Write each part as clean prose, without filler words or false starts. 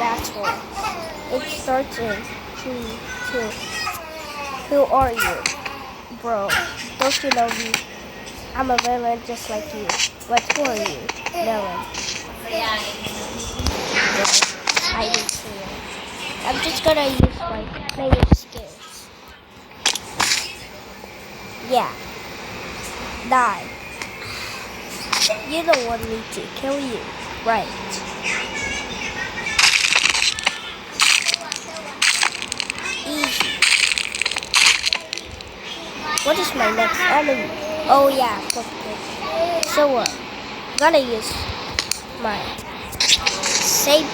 battle. It starts in 3, 2. Who are you? Bro, don't you know me? I'm a villain just like you. But who are you? No one. Bro, I didn't see it. I'm just gonna use my player skills. Yeah. Die. You don't want me to kill you, right? Easy. What is my next enemy? Oh yeah, Capcut. So gonna use my save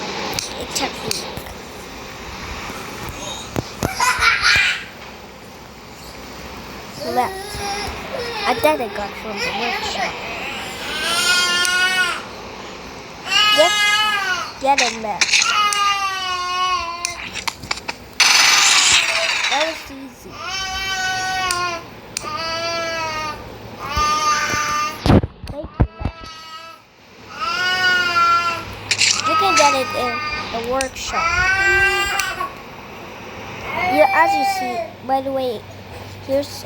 technique. Left. That I got from the workshop. Get in there. That was easy. Thank you, Max. You can get it in the workshop. Yeah, as you see, by the way, here's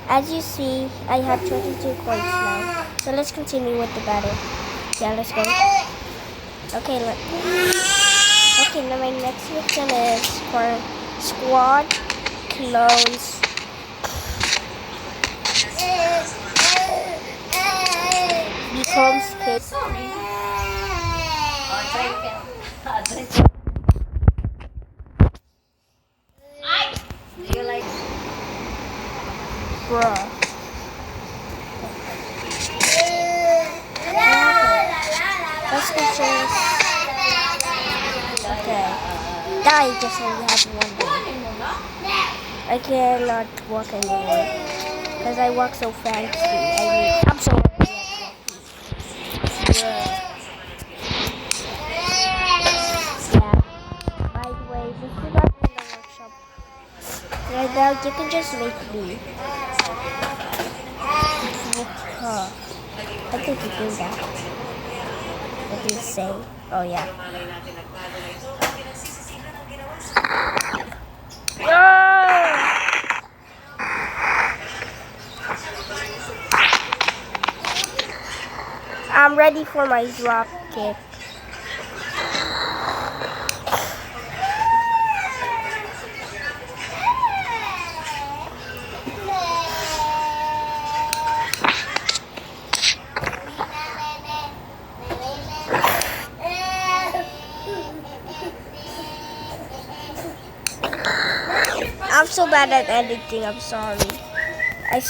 as you see, I have 22 coins now. So let's continue with the battle. Yeah, let's go. Okay, now my next mission is for squad clones. Becomes kids. Bruh. Let's go first. Okay. I just only have one day. I cannot walk anymore. Because I walk so fancy. I'm so happy. Yeah. By the way, this is not in the workshop. Right now, you can just make me. I think you do that. What do you say? Oh yeah. I'm ready for my drop kick. I'm so bad at editing, I'm sorry. I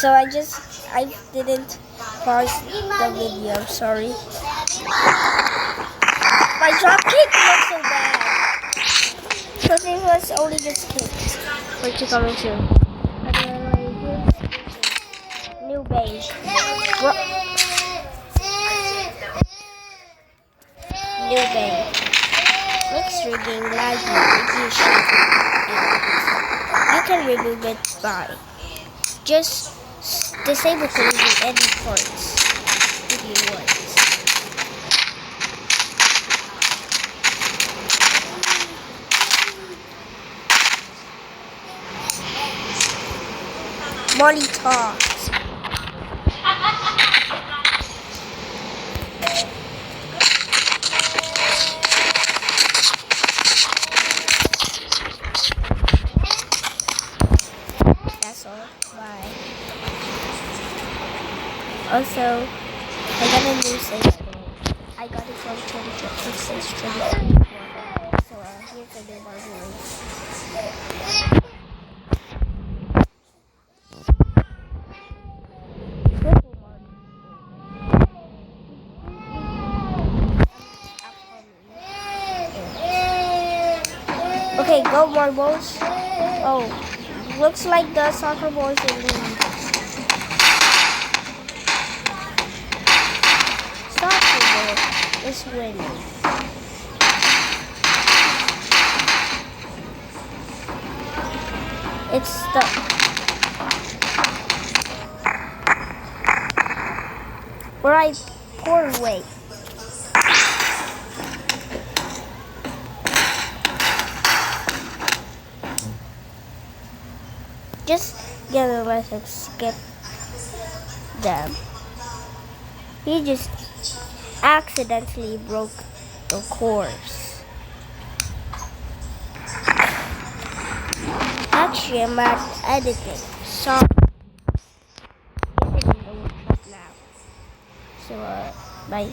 didn't pause the video, I'm sorry. My drop kick looks so bad. Because it was only just kicked. Wait, you coming soon. New base. New base. Mix rigging laggy. You can remove it by just disable collision edit points if you want. Money talks. That's all. Bye. Also, I got a new save. I got it from 2024. So here's a new one. Okay, go marbles. Oh, looks like the soccer boys are losing. Soccer ball is winning. It's stuck. Right, poor way. Just gonna let him skip them. He just accidentally broke the course. Actually, I'm at editing. Sorry. This is in the workshop now. So, bye.